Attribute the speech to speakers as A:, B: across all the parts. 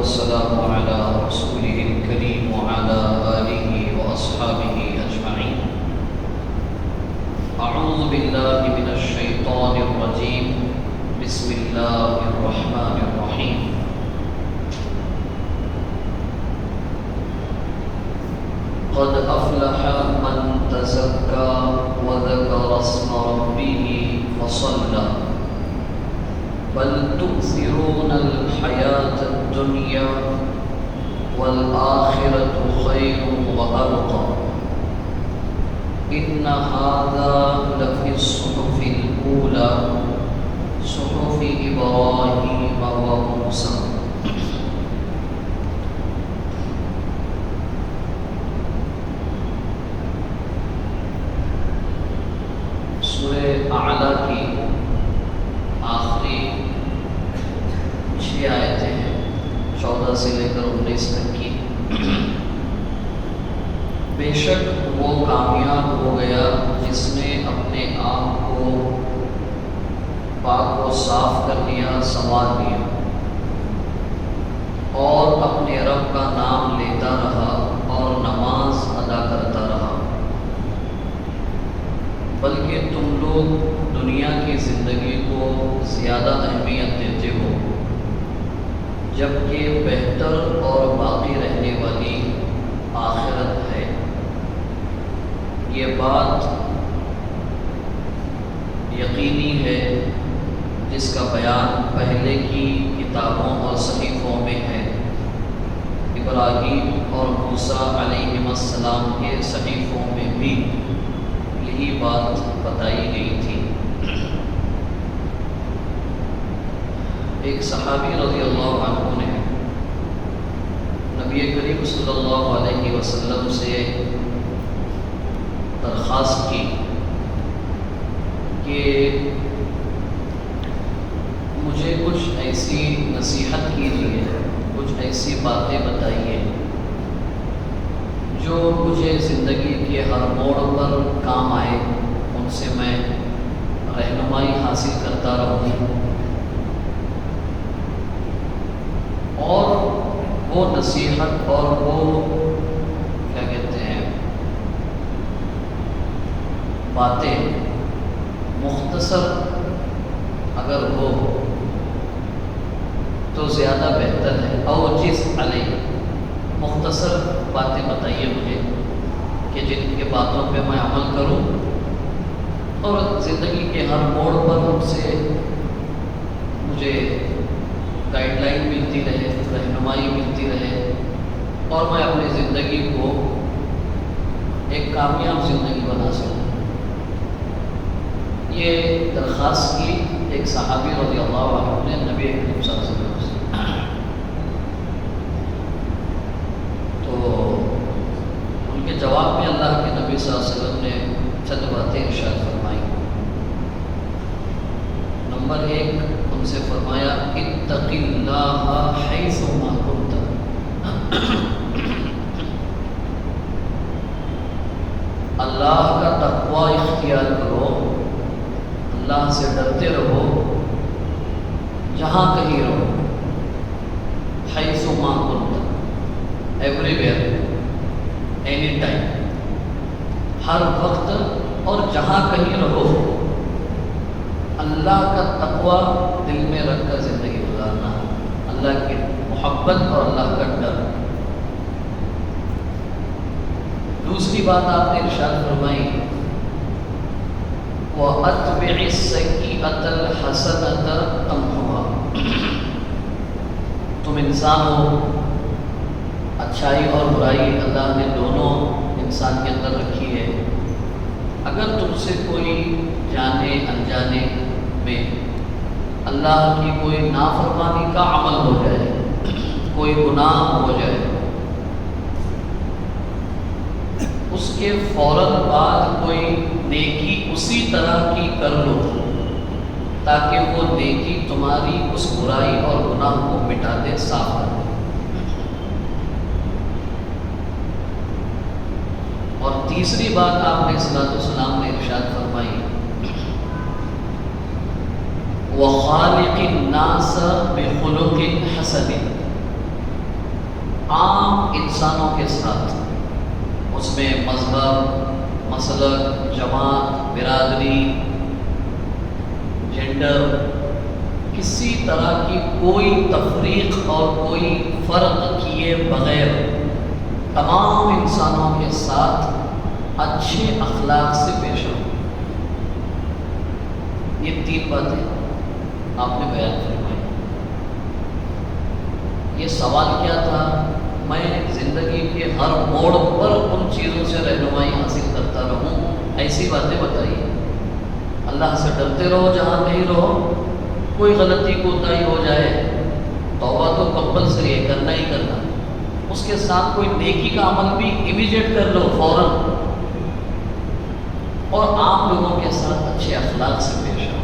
A: والسلام على رسوله الكريم وعلى آله وأصحابه أجمعين. أعوذ بالله من الشيطان الرجيم. بسم الله الرحمن الرحيم. قد أفلح من تزكى وذكر اسم ربه فصلى بل تؤثرون الحياة الدنيا والآخرة خير وأبقى إن هذا لفي الصحف الأولى صحف إبراهيم وموسى. سورہ اعلیٰ کی آخری 6 آیتیں ہیں، 14 سے لے کر 19 تک کی. بے شک وہ کامیاب ہو گیا جس نے اپنے آپ کو پاک و صاف کر لیا، سنوار لیا، اور اپنے رب کا نام لیتا رہا اور نماز ادا کرتا رہا. بلکہ تم لوگ دنیا کی زندگی کو زیادہ اہمیت دیتے ہو، جبکہ بہتر اور باقی رہنے والی آخرت ہے. یہ بات یقینی ہے جس کا بیان پہلے کی کتابوں اور صحیفوں میں ہے. ابراہیم اور موسیٰ علیہ السلام کے صحیفوں میں بھی یہی بات بتائی گئی تھی. ایک صحابی رضی اللہ عنہ نے نبی کریم صلی اللہ علیہ وسلم سے درخواست کی کہ مجھے کچھ ایسی نصیحت کیجیے، کچھ ایسی باتیں بتائیے جو مجھے زندگی کے ہر موڑ پر کام آئے، ان سے میں رہنمائی حاصل کرتا رہوں اور وہ نصیحت اور وہ کیا کہتے ہیں باتیں مختصر اگر ہو تو زیادہ بہتر ہے. او جس علیہ مختصر باتیں بتائیے مجھے کہ جن کے باتوں پہ میں عمل کروں اور زندگی کے ہر موڑ پر ان سے مجھے گائیڈ لائن ملتی رہے، رہنمائی ملتی رہے اور میں اپنی زندگی کو ایک کامیاب زندگی بنا سکوں. یہ درخواست کی ایک صحابی رضی اللہ عنہ نے نبی کریم صلی اللہ علیہ وسلم سے. تو ان کے جواب میں اللہ کے نبی صلی اللہ علیہ وسلم نے چند باتیں ارشاد فرمائی. نمبر 1 ان سے فرمایا اتق اللہ حیث ما کنت. اللہ کا تقوی اختیار کرو، اللہ سے ڈرتے رہو جہاں کہیں رہو. حیث ما کنت ایوری ویئر، اینی ٹائم، ہر وقت اور جہاں کہیں رہو اللہ کا تقوی دل میں رکھ کر زندگی گزارنا، اللہ کی محبت اور اللہ کا ڈر. دوسری بات آپ نے ارشاد فرمائی وَأَتْبِعِ السَّيِّئَةَ الْحَسَنَةَ تَمْحُهَا. تم انسان ہو، اچھائی اور برائی اللہ نے دونوں انسان کے اندر رکھی ہے. اگر تم سے کوئی جانے انجانے میں اللہ کی کوئی نافرمانی کا عمل ہو جائے، کوئی گناہ ہو جائے، اس کے فوراً بعد کوئی نیکی اسی طرح کی کر لو تاکہ وہ نیکی تمہاری اس برائی اور گناہ کو مٹا دے، صاف کر دے. اور تیسری بات آپ نے صلی السلام نے ارشاد فرمائی وَخَالِقِ النَّاسَ بِخُلُقٍ حَسَنٍ. عام انسانوں کے ساتھ، اس میں مذہب، مسلک، جماعت، برادری، جینڈر، کسی طرح کی کوئی تفریق اور کوئی فرق کیے بغیر تمام انسانوں کے ساتھ اچھے اخلاق سے پیش آؤ۔ یہ 3 باتیں آپ نے بیان فرمائی۔ یہ سوال کیا تھا؟ میں زندگی کے ہر موڑ پر ان چیزوں سے رہنمائی حاصل کرتا رہوں، ایسی باتیں بتائیے۔ اللہ سے ڈرتے رہو جہاں کہیں رہو، کوئی غلطی کوتاہی ہو جائے توبہ تو کمپلسری ہے، کرنا ہی کرنا، اس کے ساتھ کوئی نیکی کا عمل بھی امیڈیٹ کر لو فوراً، اور عام لوگوں کے ساتھ اچھے اخلاق سے پیش آؤ۔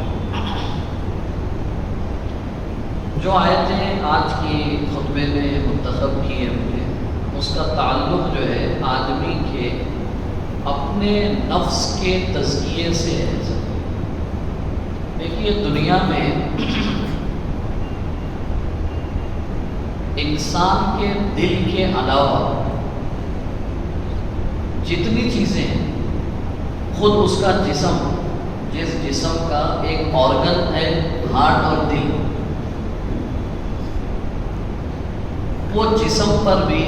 A: جو آیتیں آج کی خطبے میں منتخب کی ہیں مجھے، اس کا تعلق جو ہے آدمی کے اپنے نفس کے تزکیے سے ہے۔ دیکھیے دنیا میں انسان کے دل کے علاوہ جتنی چیزیں ہیں، خود اس کا جسم، جس جسم کا ایک آرگن ہے ہارٹ اور دل، وہ جسم پر بھی،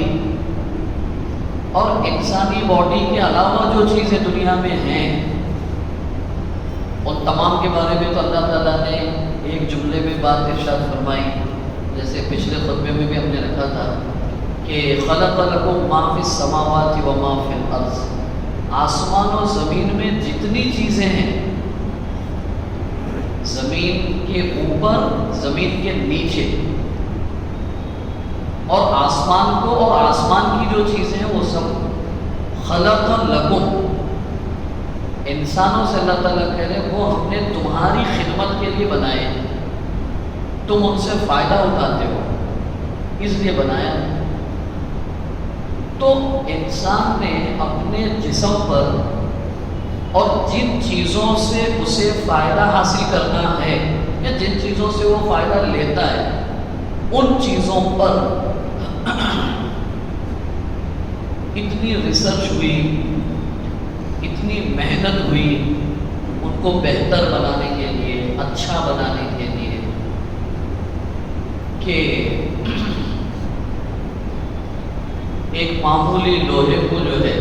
A: اور انسانی باڈی کے علاوہ جو چیزیں دنیا میں ہیں ان تمام کے بارے میں تو اللہ تعالیٰ نے ایک جملے میں بات ارشاد فرمائی، جیسے پچھلے خطبے میں بھی ہم نے رکھا تھا کہ خلق لکم ما فی السماوات و ما فی الارض، آسمان و زمین میں جتنی چیزیں ہیں، زمین کے اوپر، زمین کے نیچے، اور آسمان کو اور آسمان کی جو چیزیں ہیں وہ سب خلق لکم، انسانوں سے اللہ تعالیٰ کہہ رہے ہیں وہ ہم نے تمہاری خدمت کے لیے بنائے، تم ان سے فائدہ اٹھاتے ہو اس لیے بنایا۔ تو انسان نے اپنے جسم پر اور جن چیزوں سے اسے فائدہ حاصل کرنا ہے یا جن چیزوں سے وہ فائدہ لیتا ہے، ان چیزوں پر اتنی ریسرچ ہوئی، اتنی محنت ہوئی ان کو بہتر بنانے کے لیے، اچھا بنانے کے لیے، کہ ایک معمولی لوہے کو جو ہے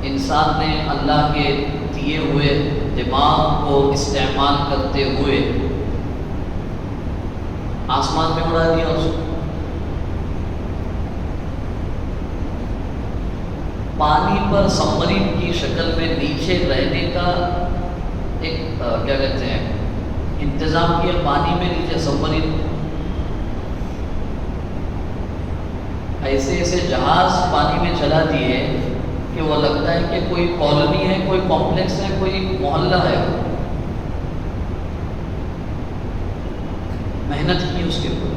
A: انسان نے اللہ کے دیے ہوئے دماغ کو استعمال کرتے ہوئے آسمان میں اڑا دیا اس کو۔ پانی پر سبمرین کی شکل میں نیچے رہنے کا ایک کیا کہتے ہیں انتظام کیا، پانی میں نیچے سبمرین، ایسے ایسے جہاز پانی میں چلا دیے کہ وہ لگتا ہے کہ کوئی کالونی ہے، کوئی کمپلیکس ہے، کوئی محلہ ہے۔ محنت کی اس کے اوپر،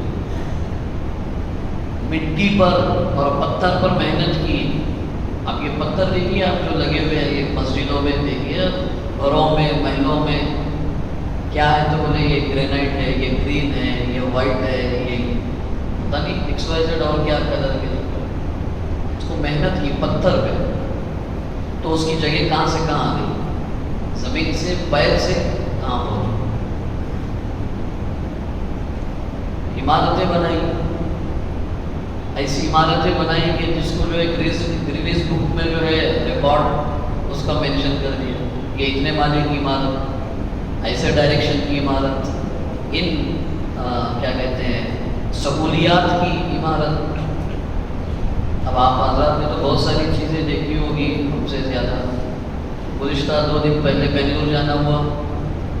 A: مٹی پر اور پتھر پر محنت کی۔ اب یہ پتھر دیکھیے آپ جو لگے ہوئے ہیں، یہ مسجدوں میں دیکھیے، گھروں میں، محلوں میں، کیا ہے تو بولے یہ گرینائٹ ہے، یہ گرین ہے، یہ وائٹ ہے، یہ پتہ نہیں XYZ اور کیا کلر کے، اس کو محنت کی پتھر پہ، تو اس کی جگہ کہاں سے کہاں آ گئی، زمین سے، پیر سے کہاں پہنچی۔ عمارتیں بنائی، ایسی عمارتیں بنائی کہ جس کو جو ہے گرینیز بک میں جو ہے ریکارڈ اس کا مینشن کر دیا کہ اتنے مالے کی عمارت، ایسے ڈائریکشن کی عمارت، ان کیا کہتے ہیں سہولیات کی عمارت۔ اب آپ حضرات نے تو بہت ساری چیزیں دیکھی ہوگی ہم سے زیادہ۔ گزشتہ 2 دن پہلے بنگلور جانا ہوا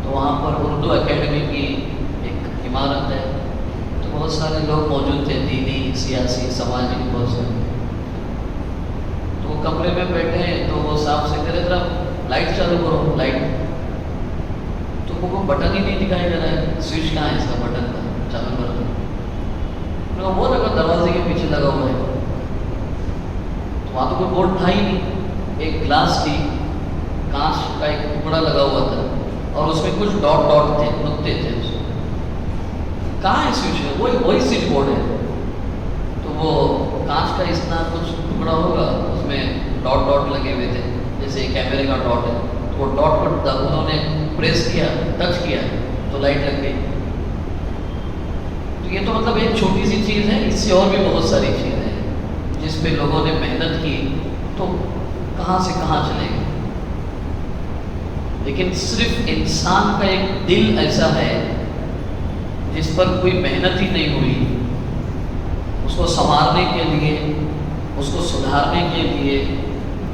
A: تو وہاں پر اردو اکیڈمی کی ایک عمارت ہے، تو بہت سارے لوگ موجود تھے، دینی، سیاسی، سماجی، بہت سارے۔ تو وہ کمرے میں بیٹھے ہیں تو وہ صاحب سے کہہ رہے ذرا لائٹ چالو کرو، لائٹ، تو وہ بٹن ہی نہیں دکھائی دے رہا ہے، سوئچ کہاں ہے اس کا بٹن کا چالو کر دو، وہ لگا دروازے کے پیچھے لگا ہوا ہے، تو وہاں تو کوئی بورڈ تھا ہی نہیں، ایک گلاس تھی، کانچ کا ایک ٹکڑا لگا ہوا تھا اور اس میں کچھ ڈاٹ ڈاٹ تھے، نقطے تھے، اس میں کہاں ہے سوئچ ہے، وہی سوئچ بورڈ ہے۔ تو وہ کا اتنا کچھ ٹکڑا ہوگا، اس میں ڈاٹ ڈاٹ لگے ہوئے تھے، جیسے کیمرے کا ڈاٹ ہے، تو وہ ڈاٹ کو انہوں نے پریس کیا، ٹچ کیا تو لائٹ لگ گئی۔ تو یہ تو مطلب ایک چھوٹی سی چیز ہے، اس سے اور بھی بہت ساری چیزیں ہیں جس پہ لوگوں نے محنت کی، تو کہاں سے کہاں چلے گئے۔ لیکن صرف انسان کا ایک دل ایسا ہے جس پر کوئی محنت ہی نہیں ہوئی، اس کو سنوارنے کے لیے، اس کو سدھارنے کے لیے،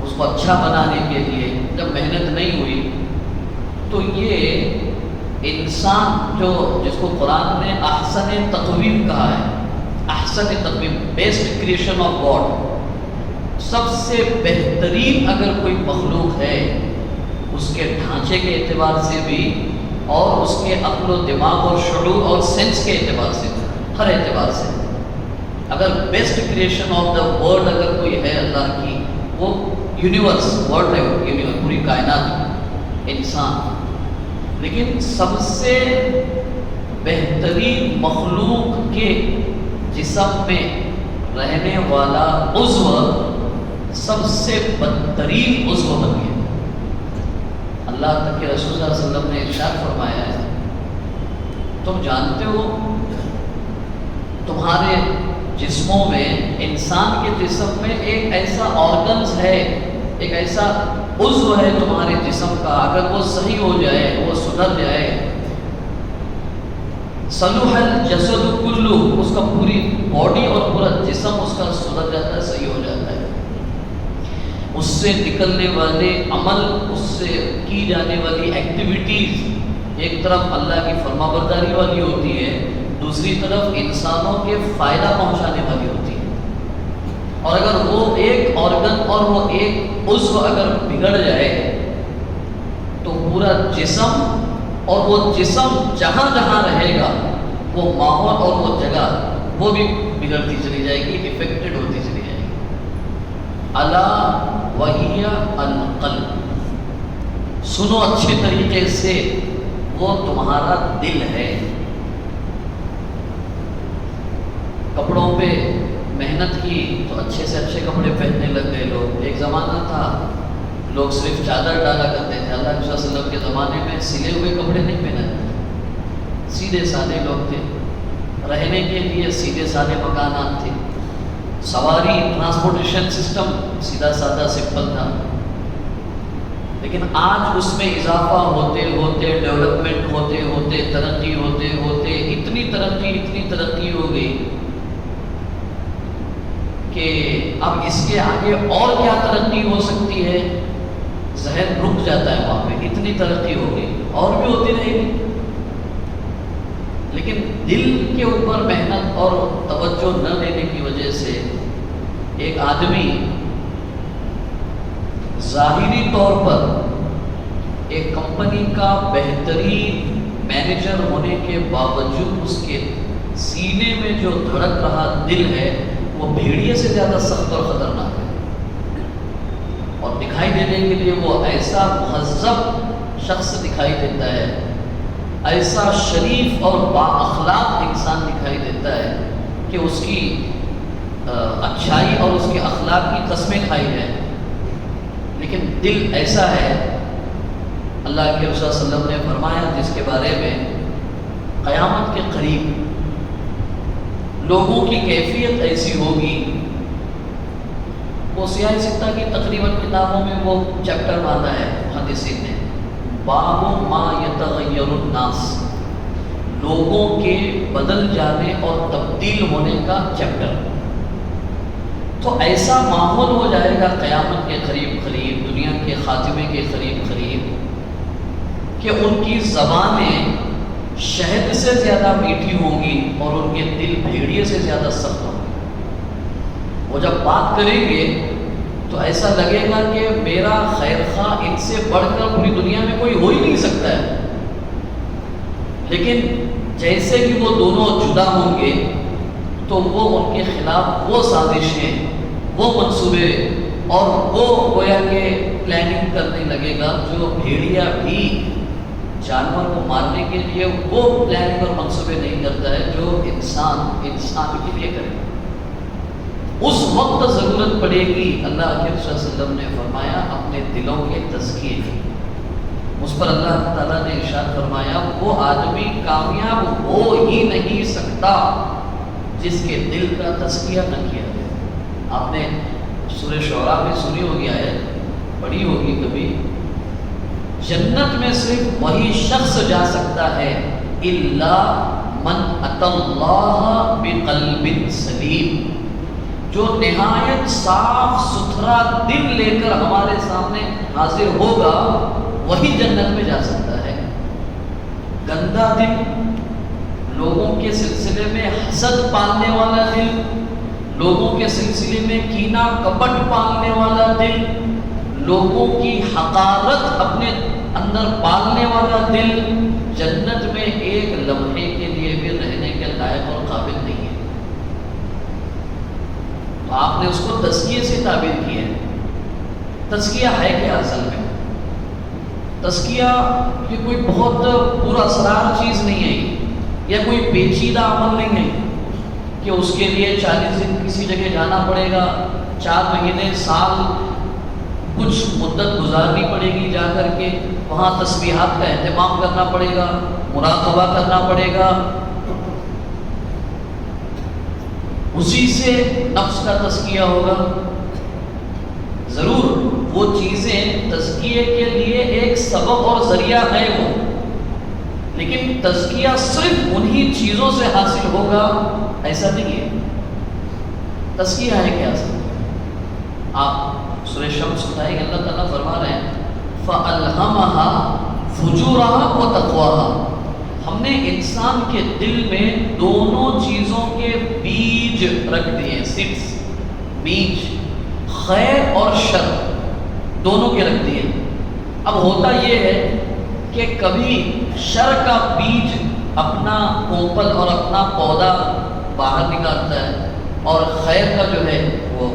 A: اس کو اچھا بنانے کے لیے جب محنت نہیں ہوئی، تو یہ انسان جو جس کو قرآن نے احسن تقویم کہا ہے، احسن تقویم، بیسٹ کریشن آف گاڈ، سب سے بہترین اگر کوئی مخلوق ہے اس کے ڈھانچے کے اعتبار سے بھی، اور اس کے عقل و دماغ اور شعور اور سینس کے اعتبار سے، ہر اعتبار سے اگر best creation of the world اگر کوئی ہے اللہ کی، وہ یونیورس، ورلڈ ہے یونیورس، پوری کائنات، انسان۔ لیکن سب سے بہترین مخلوق کے جسم میں رہنے والا عضو سب سے بدترین عضو بن گیا۔ اللہ تک کے رسول صلی اللہ علیہ وسلم نے ارشاد فرمایا ہے، تم جانتے ہو تمہارے جسموں میں، انسان کے جسم میں ایک ایسا آرگنز ہے، ایک ایسا عضو ہے تمہارے جسم کا، اگر وہ صحیح ہو جائے، وہ سدھر جائے، صلح الجسد کلہ، اس کا پوری باڈی اور پورا جسم اس کا سدھر جاتا ہے، صحیح ہو جاتا ہے۔ اس سے نکلنے والے عمل، اس سے کی جانے والی ایکٹیویٹیز ایک طرف اللہ کی فرما برداری والی ہوتی ہے، دوسری طرف انسانوں کے فائدہ پہنچانے والی ہوتی ہے۔ اور اگر وہ ایک آرگن اور وہ ایک عضو اگر بگڑ جائے تو پورا جسم، اور وہ جسم جہاں جہاں رہے گا وہ ماحول اور وہ جگہ وہ بھی بگڑتی چلی جائے گی، افیکٹڈ ہوتی چلی جائے گی۔ الا وہی القلب، سنو اچھے طریقے سے، وہ تمہارا دل ہے۔ کپڑوں پہ محنت کی تو اچھے سے اچھے کپڑے پہننے لگ گئے لوگ۔ ایک زمانہ تھا لوگ صرف چادر ڈالا کرتے تھے، اللہ صلی اللہ علیہ وسلم کے زمانے میں سلے ہوئے کپڑے نہیں پہنا کرتے، سیدھے سادے لوگ تھے، رہنے کے لیے سیدھے سادے مکانات تھے، سواری ٹرانسپورٹیشن سسٹم سیدھا سادہ سمپل تھا۔ لیکن آج اس میں اضافہ ہوتے ہوتے، ڈیولپمنٹ ہوتے ہوتے، ترقی ہوتے ہوتے، اتنی ترقی ہو گئی کہ اب اس کے آگے اور کیا ترقی ہو سکتی ہے، ذہن رک جاتا ہے وہاں پہ، اتنی ترقی ہو گئی، اور بھی ہوتی رہے گی۔ لیکن دل کے اوپر محنت اور توجہ نہ دینے کی وجہ سے ایک آدمی ظاہری طور پر ایک کمپنی کا بہترین مینیجر ہونے کے باوجود اس کے سینے میں جو دھڑک رہا دل ہے وہ بھیڑیے سے زیادہ سخت اور خطرناک ہے، اور دکھائی دینے کے لیے وہ ایسا مہذب شخص دکھائی دیتا ہے، ایسا شریف اور با اخلاق انسان دکھائی دیتا ہے کہ اس کی اچھائی اور اس کے اخلاق کی قسمیں کھائی جائیں، لیکن دل ایسا ہے۔ اللہ کے رسول صلی اللہ علیہ وسلم نے فرمایا جس کے بارے میں قیامت کے قریب لوگوں کی کیفیت ایسی ہوگی، وہ سیاہ ستہ کی تقریباً کتابوں میں وہ چیپٹر باندھا ہے محدثین نے، باب ما یتغیر الناس، لوگوں کے بدل جانے اور تبدیل ہونے کا چیپٹر۔ تو ایسا ماحول ہو جائے گا قیامت کے قریب دنیا کے خاتمے کے قریب کہ ان کی زبانیں شہد سے زیادہ میٹھی ہوں گی اور ان کے دل بھیڑیے سے زیادہ سخت ہوں گے۔ وہ جب بات کریں گے تو ایسا لگے گا کہ میرا خیر خواہ ان سے بڑھ کر پوری دنیا میں کوئی ہو ہی نہیں سکتا ہے، لیکن جیسے کہ وہ دونوں جدا ہوں گے تو وہ ان کے خلاف وہ سازشیں، وہ منصوبے اور وہ گویا کہ پلاننگ کرنے لگے گا جو بھیڑیا بھی جانور کو مارنے کے لیے وہ پلاننگ اور منصوبے نہیں کرتا ہے جو انسان کے لیے کرے گا۔ اس وقت ضرورت پڑے گی اللہ کے رسول صلی اللہ علیہ وسلم نے فرمایا اپنے دلوں کے تزکیے کی۔ اس پر اللہ تعالیٰ نے ارشاد فرمایا وہ آدمی کامیاب ہو ہی نہیں سکتا جس کے دل کا تزکیہ نہ کیا جائے۔ آپ نے سورہ شعراء میں سنی ہوگی آیت، پڑھی ہوگی کبھی، جنت میں صرف وہی شخص جا سکتا ہے الا من اتی اللہ بقلب سلیم، جو نہایت صاف ستھرا دل لے کر ہمارے سامنے حاضر ہوگا وہی جنت میں جا سکتا ہے۔ گندا دل، لوگوں کے سلسلے میں حسد پالنے والا دل، لوگوں کے سلسلے میں کینہ کپٹ پالنے والا دل، لوگوں کی حقارت اپنے اندر پالنے والا دل جنت میں ایک لمحے کے لیے بھی رہنے کے لائق اور قابل نہیں ہے۔ تو آپ نے اس کو تزکیے سے تعبیر کیا ہے۔ تزکیہ ہے کیا اصل میں؟ تزکیہ یہ کوئی بہت پورا اسرار چیز نہیں ہے، یا کوئی پیچیدہ عمل نہیں ہے کہ اس کے لیے 40 دن کسی جگہ جانا پڑے گا، 4 مہینے سال کچھ مدت گزارنی پڑے گی، جا کر کے وہاں تسبیحات کا اہتمام کرنا پڑے گا، مراقبہ کرنا پڑے گا، اسی سے نفس کا تزکیہ ہوگا۔ ضرور وہ چیزیں تزکیے کے لیے ایک سبب اور ذریعہ ہے وہ، لیکن تزکیہ صرف انہی چیزوں سے حاصل ہوگا ایسا نہیں ہے۔ تزکیہ ہے کیا اصل؟ آپ سورہ شمس اٹھائیں گے، اللہ تعالیٰ فرما رہے ہیں فَأَلْهَمَهَا فُجُورَهَا وَتَقْوَاهَا، ہم نے انسان کے دل میں دونوں چیزوں کے بیج رکھ دیے، سیڈز، بیج، خیر اور شر دونوں کے رکھ دیے۔ اب ہوتا یہ ہے کہ کبھی شر کا بیج اپنا کوپل اور اپنا پودا باہر نکالتا ہے، اور خیر کا جو ہے وہ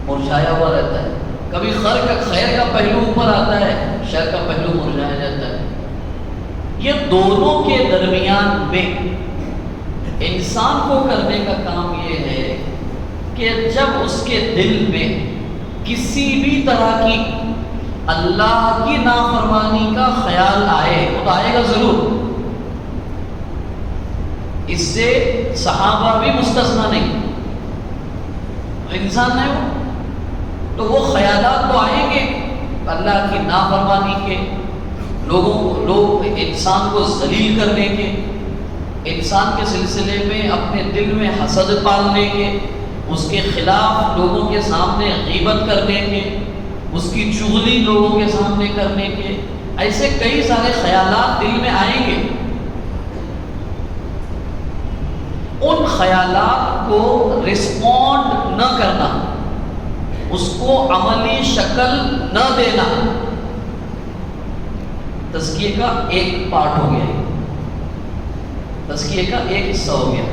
A: مرجھایا ہوا رہتا ہے۔ کبھی خیر کا پہلو اوپر آتا ہے، شر کا پہلو مرجھایا جاتا ہے۔ یہ دونوں کے درمیان میں انسان کو کرنے کا کام یہ ہے کہ جب اس کے دل میں کسی بھی طرح کی اللہ کی نافرمانی کا خیال آئے، وہ تو آئے گا ضرور، اس سے صحابہ بھی مستثنا نہیں، انسان ہے وہ، تو وہ خیالات تو آئیں گے اللہ کی نافرمانی کے، لوگ انسان کو ذلیل کرنے کے، انسان کے سلسلے میں اپنے دل میں حسد پالنے کے، اس کے خلاف لوگوں کے سامنے غیبت کرنے کے، اس کی چغلی لوگوں کے سامنے کرنے کے، ایسے کئی سارے خیالات دل میں آئیں گے۔ ان خیالات کو رسپونڈ نہ کرنا، اس کو عملی شکل نہ دینا، تزکیے کا ایک پارٹ ہو گیا، تزکیے کا ایک حصہ ہو گیا۔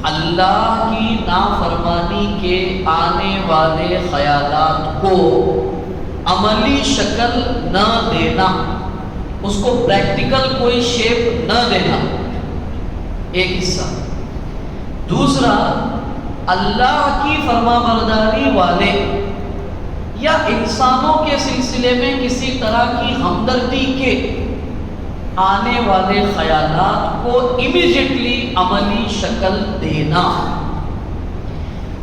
A: اللہ کی نافرمانی کے آنے والے خیالات کو عملی شکل نہ دینا، اس کو پریکٹیکل کوئی شیپ نہ دینا، ایک حصہ۔ دوسرا، اللہ کی فرما برداری والے یا انسانوں کے سلسلے میں کسی طرح کی ہمدردی کے آنے والے خیالات کو امیڈیٹلی عملی شکل دینا،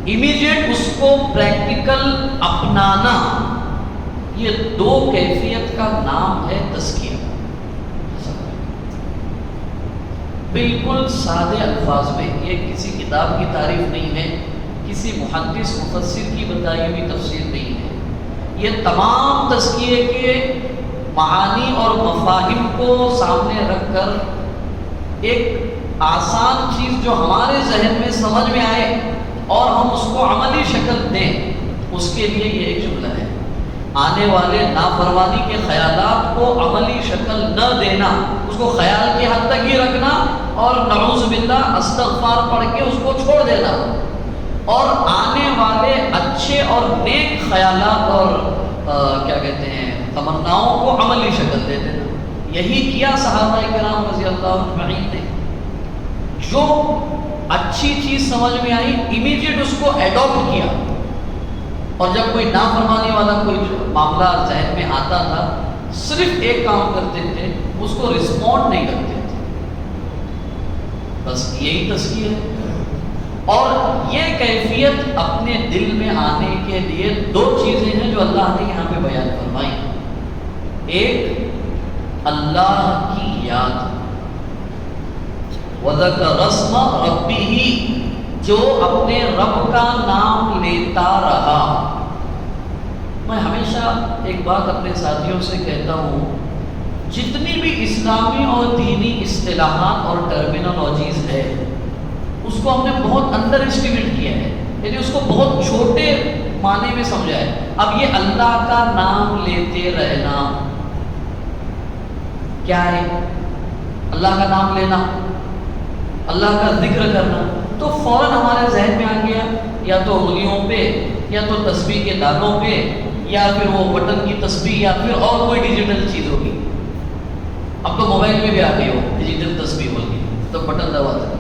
A: امیڈیٹ اس کو پریکٹیکل اپنانا، یہ دو کیفیت کا نام ہے تزکیہ۔ بالکل سادے الفاظ میں، یہ کسی کتاب کی تعریف نہیں ہے، کسی محدث مفسر کی بتائی ہوئی تفسیر نہیں ہے، یہ تمام تزکیے کے معانی اور مفاہیم کو سامنے رکھ کر ایک آسان چیز جو ہمارے ذہن میں سمجھ میں آئے اور ہم اس کو عملی شکل دیں، اس کے لیے یہ ایک جملہ ہے۔ آنے والے نافرمانی کے خیالات کو عملی شکل نہ دینا، اس کو خیال کی حد تک ہی رکھنا اور نعوذ باللہ استغفار پڑھ کے اس کو چھوڑ دینا، اور آنے والے اچھے اور نیک خیالات اور کیا کہتے ہیں تمناؤں کو عملی شکل دے دینا۔ یہی کیا صحابہ کرام رضی اللہ عنہم نے، جو اچھی چیز سمجھ میں آئی امیڈیٹ اس کو ایڈاپٹ کیا، اور جب کوئی نافرمانی والا کوئی معاملہ ذہن میں آتا تھا صرف ایک کام کرتے تھے، اس کو رسپونڈ نہیں کرتے تھے، بس یہی تزکیہ ہے۔ اور یہ کیفیت اپنے دل میں آنے کے لیے دو چیزیں ہیں جو اللہ نے یہاں پہ بیان فرمائی۔ ایک اللہ کی یاد، وَذَكَرَ اسْمَ رَبِّهِ، جو اپنے رب کا نام لیتا رہا۔ میں ہمیشہ ایک بات اپنے ساتھیوں سے کہتا ہوں، جتنی بھی اسلامی اور دینی اصطلاحات اور ٹرمینالوجیز ہے اس کو ہم نے بہت انڈر اسٹیمیٹ کیا ہے، یعنی اس کو بہت چھوٹے معنی میں سمجھا ہے۔ اب یہ اللہ کا نام لیتے رہنا کیا ہے؟ اللہ کا نام لینا، اللہ کا ذکر کرنا، تو فوراً ہمارے ذہن میں آ گیا یا تو انگلیوں پہ، یا تو تسبیح کے دانوں پہ، یا پھر وہ بٹن کی تسبیح، یا پھر اور کوئی ڈیجیٹل چیز ہوگی۔ اب تو موبائل میں بھی آ گئی ہو ڈیجیٹل تسبیح ہوگی، تو بٹن دباتے،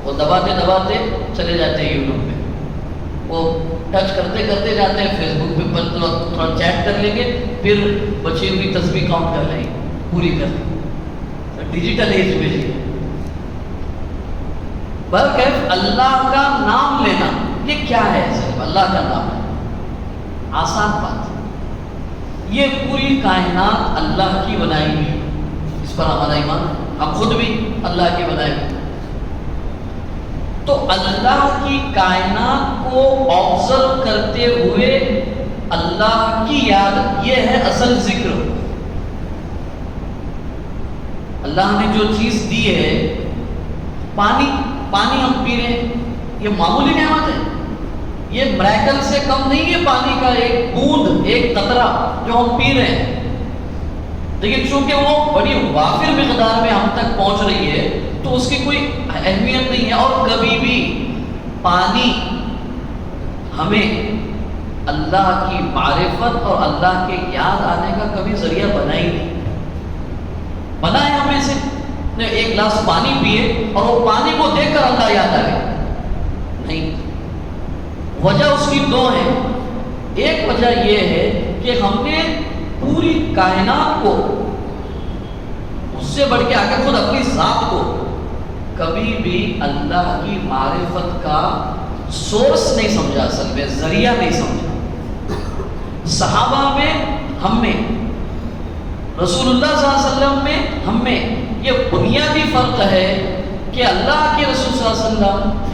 A: وہ دباتے دباتے چلے جاتے ہیں یوٹیوب پہ، وہ ٹچ کرتے کرتے جاتے ہیں فیس بک پہ، تھوڑا چیٹ کر لیں گے، پھر بچی ہوئی تسبیح کاؤنٹ کر لیں گے، پوری کر لیں گے۔ ڈیجیٹل ایج میں جی بلکہ اللہ کا نام لینا یہ کیا ہے؟ صرف اللہ کا نام ہے، آسان بات ہے۔ یہ پوری کائنات اللہ کی بنائی ہوئی، اس پر ہمارا ایمان، ہم خود بھی اللہ کی بنائی ہوئی۔ تو اللہ کی کائنات کو آبزرو کرتے ہوئے اللہ کی یاد، یہ ہے اصل ذکر۔ اللہ نے جو چیز دی ہے، پانی ہم پی رہے ہیں، یہ معمولی نعمت ہے، یہ میریکل سے کم نہیں ہے۔ پانی کا ایک بوند، ایک قطرہ جو ہم پی رہے ہیں، لیکن چونکہ وہ بڑی وافر مقدار میں ہم تک پہنچ رہی ہے تو اس کی کوئی اہمیت نہیں ہے۔ اور کبھی بھی پانی ہمیں اللہ کی معرفت اور اللہ کے یاد آنے کا کبھی ذریعہ بنا ہی نہیں۔ بنا ہے ہمیں سے ایک گلاس پانی پیے اور وہ پانی کو دیکھ کر اللہ یاد آ گیا؟ نہیں۔ وجہ اس کی دو ہے۔ ایک وجہ یہ ہے کہ ہم نے پوری کائنات کو، اس سے بڑھ کے آگے خود اپنی ذات کو، کبھی بھی اللہ کی معرفت کا سورس نہیں سمجھا، اصل میں ذریعہ نہیں سمجھا۔ صحابہ میں، ہم میں، رسول اللہ صلی اللہ علیہ وسلم میں، ہم میں یہ بنیادی فرق ہے کہ اللہ کے رسول صلی اللہ علیہ وسلم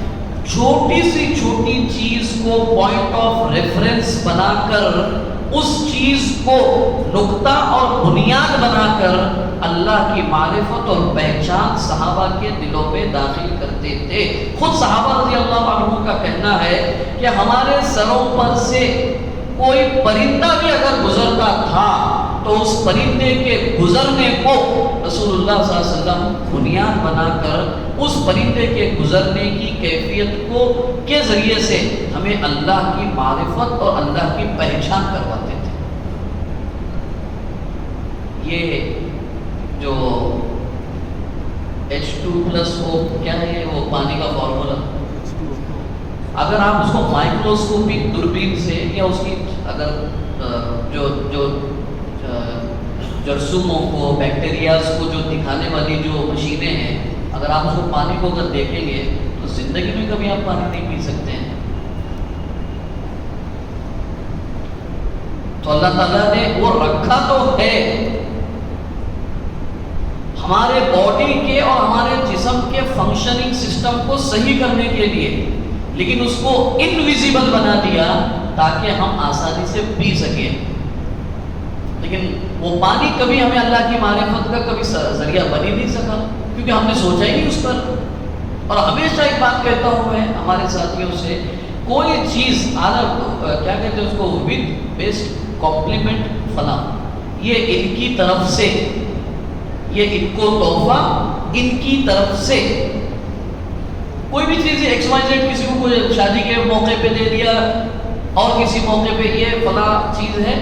A: چھوٹی سی چھوٹی چیز کو پوائنٹ آف ریفرنس بنا کر، اس چیز کو نقطہ اور بنیاد بنا کر اللہ کی معرفت اور پہچان صحابہ کے دلوں میں داخل کرتے تھے۔ خود صحابہ رضی اللہ عنہ کا کہنا ہے کہ ہمارے سروں پر سے کوئی پرندہ بھی اگر گزرتا تھا تو اس پرندے کے گزرنے کو رسول اللہ صلی اللہ علیہ وسلم بنیاد بنا کر اس پرندے کے گزرنے کی کیفیت کو کے ذریعے سے ہمیں اللہ کی معرفت اور اللہ کی پہچان کرواتے تھے۔ یہ جو H2+O کیا ہے، وہ پانی کا فارمولا، اگر آپ اس کو مائکروسکوپک دوربین سے یا اس کی اگر جو جرثوموں کو، بیکٹیریاز کو جو دکھانے والی جو مشینیں ہیں، اگر آپ اس کو پانی کو اگر دیکھیں گے تو زندگی میں کبھی آپ پانی نہیں پی سکتے ہیں۔ تو اللہ تعالیٰ نے وہ رکھا تو ہے ہمارے باڈی کے اور ہمارے جسم کے فنکشننگ سسٹم کو صحیح کرنے کے لیے، لیکن اس کو انویزیبل بنا دیا تاکہ ہم آسانی سے پی سکیں۔ لیکن وہ پانی کبھی ہمیں اللہ کی معرفت کا کبھی ذریعہ بن ہی نہیں سکا، کیونکہ ہم نے سوچا ہی نہیں اس پر۔ اور ہمیشہ ایک بات کہتا ہوں میں ہمارے ساتھیوں سے، کوئی چیز کیا کہتے ہیں اس کو، ود بیسٹ کمپلیمنٹ فلاں، یہ ان کی طرف سے، یہ ان کو تحفہ ان کی طرف سے، کوئی بھی چیز ایکس وائی زیڈ کسی کو کوئی شادی کے موقع پہ دے دیا اور کسی موقع پہ یہ فلاں چیز ہے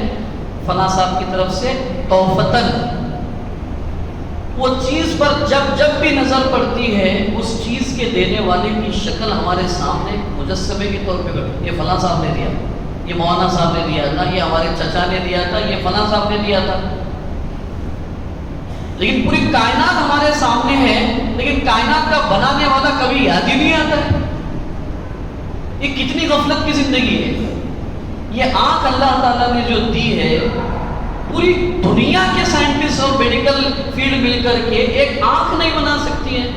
A: فلاں صاحب کی طرف سے تحفتاً، وہ چیز پر جب بھی نظر پڑتی ہے اس چیز کے دینے والے کی شکل ہمارے سامنے مجسمے کے طور پہ یہ فلاں صاحب نے دیا، یہ مولانا صاحب نے دیا تھا، یہ ہمارے چچا نے دیا تھا، یہ فلاں صاحب نے دیا تھا. لیکن پوری کائنات ہمارے سامنے ہے، لیکن کائنات کا بنانے والا کبھی یاد ہی نہیں آتا ہے. یہ کتنی غفلت کی زندگی ہے. یہ آنکھ اللہ تعالیٰ نے جو دی ہے، پوری دنیا کے سائنٹسٹ اور میڈیکل فیلڈ مل کر کے ایک آنکھ نہیں بنا سکتی ہے.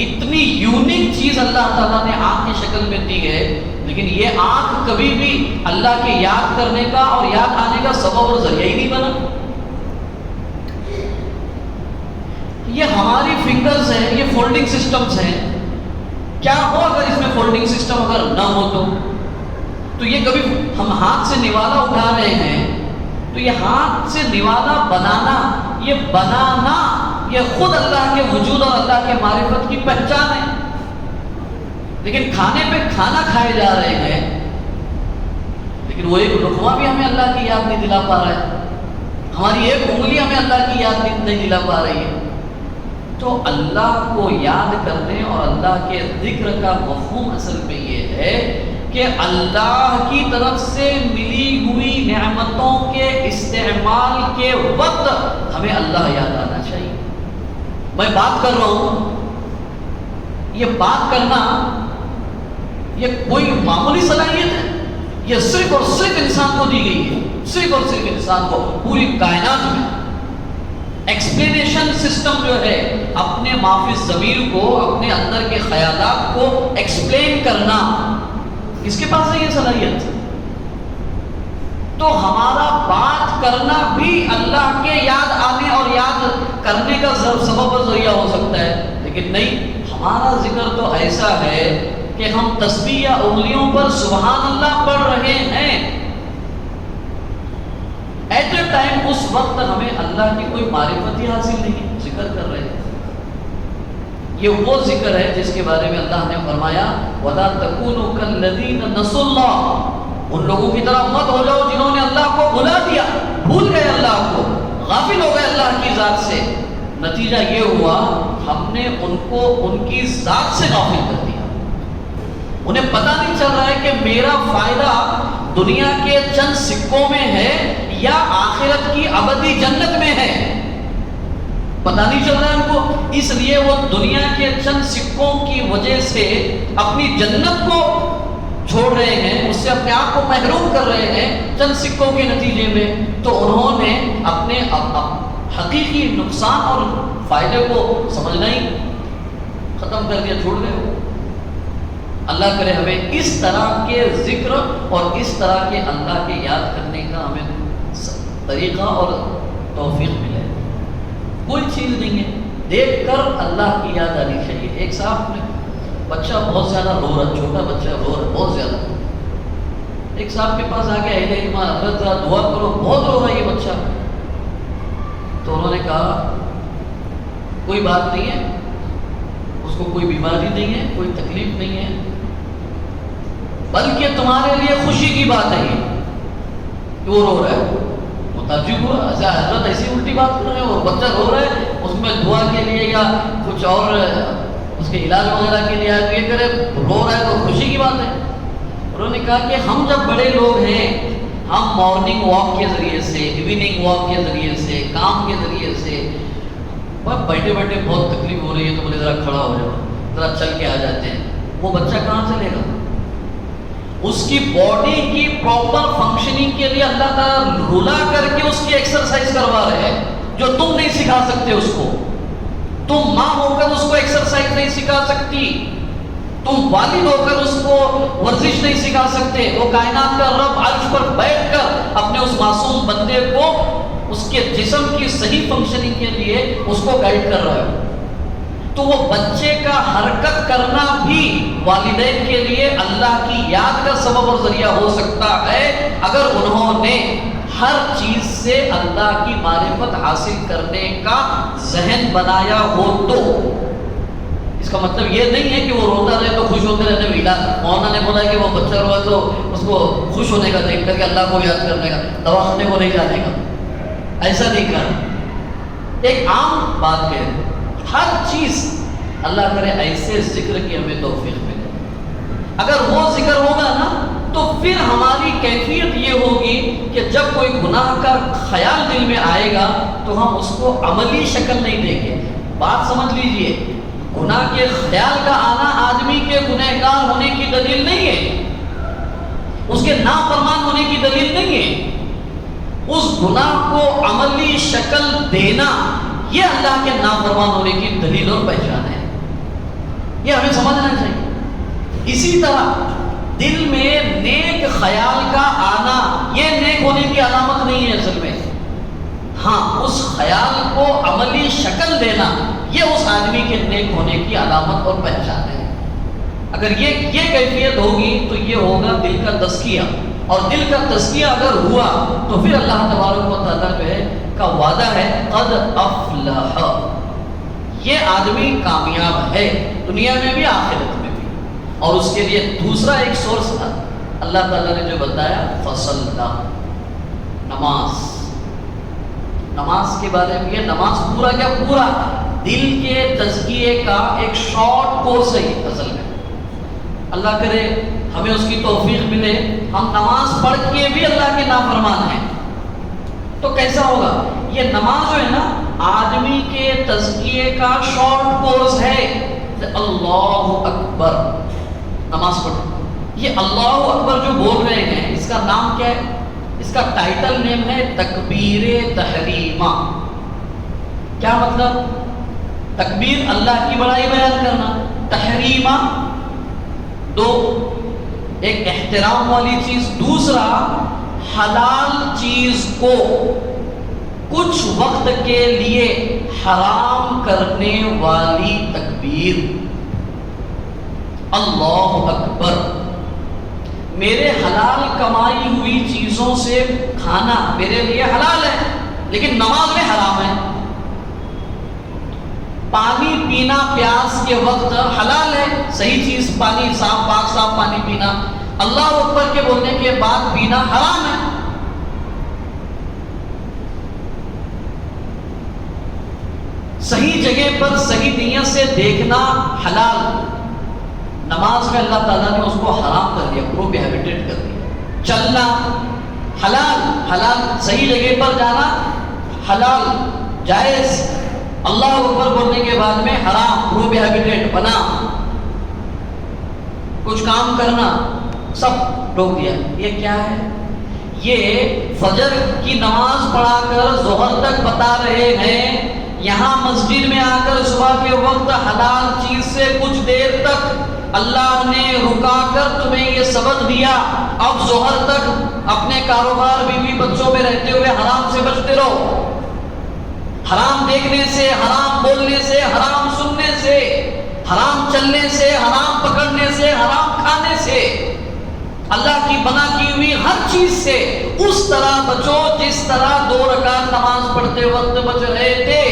A: اتنی یونیک چیز اللہ تعالیٰ نے آنکھ کی شکل میں دی ہے، لیکن یہ آنکھ کبھی بھی اللہ کے یاد کرنے کا اور یاد آنے کا سبب اور ذریعہ ہی نہیں بنا. یہ ہماری فنگرز ہیں، یہ فولڈنگ سسٹمز ہیں. کیا ہو اگر اس میں فولڈنگ سسٹم اگر نہ ہو تو یہ کبھی ہم ہاتھ سے نوالا اٹھا رہے ہیں تو یہ ہاتھ سے نوالا بنانا، یہ بنانا یہ خود اللہ کے وجود اور اللہ کے معرفت کی پہچان ہے. لیکن کھانے پہ کھانا کھائے جا رہے ہیں، لیکن وہ ایک لقمہ بھی ہمیں اللہ کی یاد نہیں دلا پا رہا ہے. ہماری ایک انگلی ہمیں اللہ کی یاد نہیں دلا پا رہی ہے. تو اللہ کو یاد کرنے اور اللہ کے ذکر کا مفہوم اصل میں یہ ہے کہ اللہ کی طرف سے ملی ہوئی نعمتوں کے استعمال کے وقت ہمیں اللہ یاد آنا چاہیے. میں بات کر رہا ہوں، یہ بات کرنا یہ کوئی معمولی صلاحیت ہے. یہ صرف اور صرف انسان کو دی گئی ہے، صرف اور صرف انسان کو. پوری کائنات میں ایکسپلینیشن سسٹم جو ہے، اپنے مافی ضمیر کو، اپنے اندر کے خیالات کو ایکسپلین کرنا، کس کے پاس ہے یہ صلاحیت؟ تو ہمارا بات کرنا بھی اللہ کے یاد آنے اور یاد کرنے کا سبب اور ذریعہ ہو سکتا ہے. لیکن نہیں، ہمارا ذکر تو ایسا ہے کہ ہم تسبیح یا انگلیوں پر سبحان اللہ پڑھ رہے ہیں. ایٹ اے ٹائم اس وقت ہمیں اللہ کی کوئی معرفت ہی حاصل نہیں، ذکر کر رہے ہیں. یہ وہ ذکر ہے جس کے بارے میں اللہ نے فرمایا وَلَا تَكُونُوا كَالَّذِينَ نَسُوا اللَّهَ، ان لوگوں کی طرح مت ہو جاؤ جنہوں نے اللہ کو بھلا دیا، بھول گئے اللہ کو، غافل ہو گئے اللہ کی ذات سے. نتیجہ یہ ہوا ہم نے ان کو ان کی ذات سے غافل کر دیا. انہیں پتہ نہیں چل رہا ہے کہ میرا فائدہ دنیا کے چند سکوں میں ہے یا آخرت کی ابدی جنت میں ہے. پتہ نہیں چل رہا ہے ان کو، اس لیے وہ دنیا کے چند سکوں کی وجہ سے اپنی جنت کو چھوڑ رہے ہیں، اس سے اپنے آپ کو محروم کر رہے ہیں چند سکوں کے نتیجے میں. تو انہوں نے اپنے حقیقی نقصان اور فائدے کو سمجھنا ہی ختم کر دیا، چھوڑ گئے. اللہ کرے ہمیں اس طرح کے ذکر اور اس طرح کے اللہ کے یاد کرنے کا ہمیں طریقہ اور توفیق ملے. کوئی چیز نہیں ہے، دیکھ کر اللہ کی یاد آنی چاہیے. ایک صاحب نے بچہ بہت زیادہ رو رہا، چھوٹا بچہ رو رہا بہت زیادہ. ایک صاحب کے پاس آ کے اہل علم حضرت ذرا دعا کرو، بہت رو رہا ہے یہ بچہ. تو انہوں نے کہا کوئی بات نہیں ہے، اس کو کوئی بیماری نہیں ہے، کوئی تکلیف نہیں ہے، بلکہ تمہارے لیے خوشی کی بات ہے کہ وہ رو رہا ہے. تعجب ہوا، اچھا حضرت ایسی الٹی بات کر رہے ہیں، وہ بچہ رو رہا ہے، اس میں دعا کے لیے یا کچھ اور اس کے علاج وغیرہ کے لیے آئے، یہ کرے رو رہا ہے تو خوشی کی بات ہے. انہوں نے کہا کہ ہم جب بڑے لوگ ہیں، ہم مارننگ واک کے ذریعے سے، ایوننگ واک کے ذریعے سے، کام کے ذریعے سے، بیٹھے بیٹھے بہت تکلیف ہو رہی ہے تو بولے ذرا کھڑا ہو جاؤ، ذرا چل کے آ جاتے ہیں. وہ بچہ کہاں چلے گا؟ اس کی باڈی کی پراپر فنکشننگ کے لیے اللہ تعالیٰ رلا کر کے اس کی ایکسرسائز کروا رہے ہیں، جو تم نہیں سکھا سکتے اس کو. تم ماں ہو کر اس کو ایکسرسائز نہیں سکھا سکتی، تم والد ہو کر اس کو ورزش نہیں سکھا سکتے. وہ کائنات کا رب عرش پر بیٹھ کر اپنے اس معصوم بندے کو اس کے جسم کی صحیح فنکشننگ کے لیے اس کو گائیڈ کر رہا ہے. تو وہ بچے کا حرکت کرنا بھی والدین کے لیے اللہ کی یاد کا سبب اور ذریعہ ہو سکتا ہے اگر انہوں نے ہر چیز سے اللہ کی معرفت حاصل کرنے کا ذہن بنایا ہو. تو اس کا مطلب یہ نہیں ہے کہ وہ روتا رہے تو خوش ہوتے رہنے میں. مولانا نے بولا کہ وہ بچہ روا تو اس کو خوش ہونے کا دیکھ کر کے اللہ کو یاد کرنے کا، دواخانے کو نہیں جانے کا، ایسا نہیں کرنا. ایک عام بات ہے ہر چیز اللہ کرے ایسے ذکر کی ہمیں توفیق ملے. اگر وہ ذکر ہوگا نا تو پھر ہماری کیفیت یہ ہوگی کہ جب کوئی گناہ کا خیال دل میں آئے گا تو ہم اس کو عملی شکل نہیں دیں گے. بات سمجھ لیجئے، گناہ کے خیال کا آنا آدمی کے گنہگار ہونے کی دلیل نہیں ہے، اس کے نافرمان ہونے کی دلیل نہیں ہے. اس گناہ کو عملی شکل دینا یہ اللہ کے نافرمان ہونے کی دلیل اور پہچان ہے. یہ ہمیں سمجھنا چاہیے. اسی طرح دل میں نیک خیال کا آنا یہ نیک ہونے کی علامت نہیں ہے اصل میں. ہاں، اس خیال کو عملی شکل دینا یہ اس آدمی کے نیک ہونے کی علامت اور پہچان ہے. اگر یہ کیفیت ہوگی تو یہ ہوگا دل کا تزکیہ، اور دل کا تزکیہ اگر ہوا تو پھر اللہ تبارک و تعالیٰ جو ہے کا وعدہ ہے قد افلح، یہ آدمی کامیاب ہے دنیا میں بھی آخرت میں بھی. اور اس کے لیے دوسرا ایک سورس اللہ تعالیٰ نے جو بتایا فصلہ، نماز کے بارے میں. یہ نماز پورا کیا پورا دل کے تزکیے کا ایک شارٹ کورس ہے اصل میں. اللہ کرے ہمیں اس کی توفیق ملے. ہم نماز پڑھ کے بھی اللہ کے نافرمان ہیں تو کیسا ہوگا؟ یہ نماز جو ہے نا آدمی کے تزکیے کا شارٹ کورس ہے. اللہ اکبر نماز پڑھو. یہ اللہ اکبر جو بول رہے ہیں اس کا نام کیا ہے؟ اس کا ٹائٹل نیم ہے تکبیر تحریمہ. کیا مطلب؟ تکبیر اللہ کی بڑائی بیان کرنا، تحریمہ دو، ایک احترام والی چیز، دوسرا حلال چیز کو کچھ وقت کے لیے حرام کرنے والی تکبیر. اللہ اکبر. میرے حلال کمائی ہوئی چیزوں سے کھانا میرے لیے حلال ہے لیکن نماز میں حرام ہے. پانی پینا پیاس کے وقت حلال ہے، صحیح چیز پانی، پاک صاف پانی پینا. اللہ اکبر کے بولنے کے بعد پینا حرام ہے. صحیح جگہ پر صحیح نیت سے دیکھنا حلال. نماز میں اللہ تعالیٰ نے اس کو حرام کر دیا، پروہیبٹڈ کر دیا. چلنا حلال، صحیح جگہ پر جانا حلال جائز. اللہ اکبر بولنے کے بعد میں حرام، پروہیبٹڈ بنا. کچھ کام کرنا سب روک دیا. یہ کیا ہے؟ یہ فجر کی نماز پڑھا کر ظہر تک بتا رہے ہیں، یہاں مسجد میں آ کر صبح کے وقت حلال چیز سے کچھ دیر تک اللہ نے رکا کر تمہیں یہ سبق دیا، اب ظہر تک اپنے کاروبار بیوی بچوں میں رہتے ہوئے حرام سے بچتے رہو. حرام دیکھنے سے، حرام بولنے سے، حرام سننے سے، حرام چلنے سے، حرام پکڑنے سے، حرام کھانے سے، اللہ کی بنا کی ہوئی ہر چیز سے اس طرح بچو جس طرح 2 رکعت نماز پڑھتے وقت بچ رہے تھے.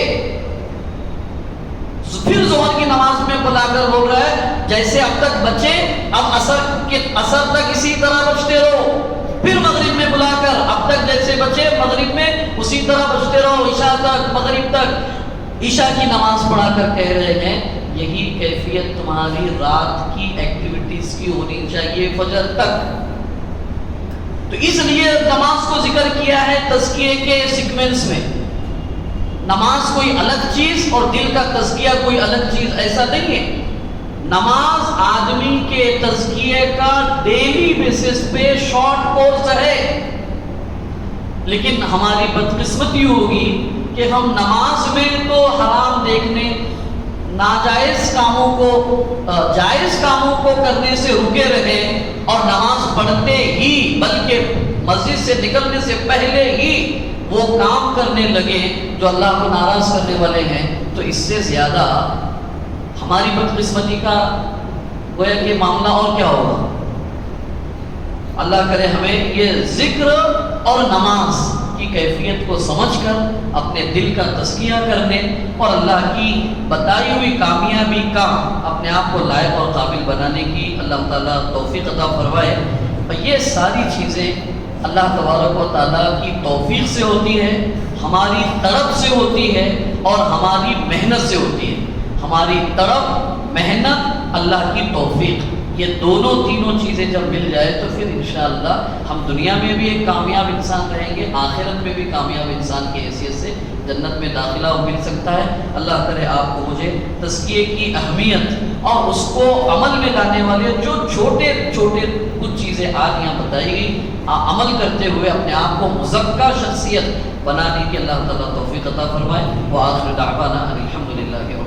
A: پھر ظہر کی نماز میں بلا کر بول رہا ہے جیسے اب تک بچے اب اثر تک اسی طرح بچتے رہو. پھر مغرب میں بلا کر اب تک جیسے بچے مغرب میں اسی طرح بچتے رہو، عشاء تک، مغرب تک. عشاء کی نماز پڑھا کر کہہ رہے ہیں یہی کیفیت تمہاری رات کی ایکٹیویٹیز کی ہونی چاہیے فجر تک. تو اس لیے نماز کو ذکر کیا ہے تزکیے کے سیکوینس میں. نماز کوئی الگ چیز اور دل کا تزکیہ کوئی الگ چیز ایسا نہیں ہے. نماز آدمی کے تزکیے کا ڈیلی بیسس پہ شارٹ کورس ہے. لیکن ہماری بدقسمتی ہوگی کہ ہم نماز میں تو حرام دیکھنے، ناجائز کاموں کو جائز کاموں کو کرنے سے رکے رہے اور نماز پڑھتے ہی بلکہ مسجد سے نکلنے سے پہلے ہی وہ کام کرنے لگے جو اللہ کو ناراض کرنے والے ہیں. تو اس سے زیادہ ہماری بدقسمتی کا گویا کہ معاملہ اور کیا ہوگا. اللہ کرے ہمیں یہ ذکر اور نماز کی کیفیت کو سمجھ کر اپنے دل کا تزکیہ کرنے اور اللہ کی بتائی ہوئی کامیابی کا اپنے آپ کو لائق اور قابل بنانے کی اللہ تعالیٰ توفیق عطا فرمائے. اور یہ ساری چیزیں اللہ تبارک و تعالیٰ کی توفیق سے ہوتی ہے، ہماری طرف سے ہوتی ہے اور ہماری محنت سے ہوتی ہے. ہماری طرف محنت، اللہ کی توفیق، یہ دونوں تینوں چیزیں جب مل جائے تو پھر انشاءاللہ ہم دنیا میں بھی ایک کامیاب انسان رہیں گے، آخرت میں بھی کامیاب انسان کی حیثیت سے جنت میں داخلہ مل سکتا ہے۔ اللہ کرے آپ کو مجھے تزکیے کی اہمیت اور اس کو عمل میں لانے والے جو چھوٹے چھوٹے کچھ چیزیں آج یہاں بتائی گئی، عمل کرتے ہوئے اپنے آپ کو مزکہ شخصیت بنانے کی اللہ تعالیٰ توفیق عطا فرمائے۔ وآخر دعوانا ان الحمد للہ۔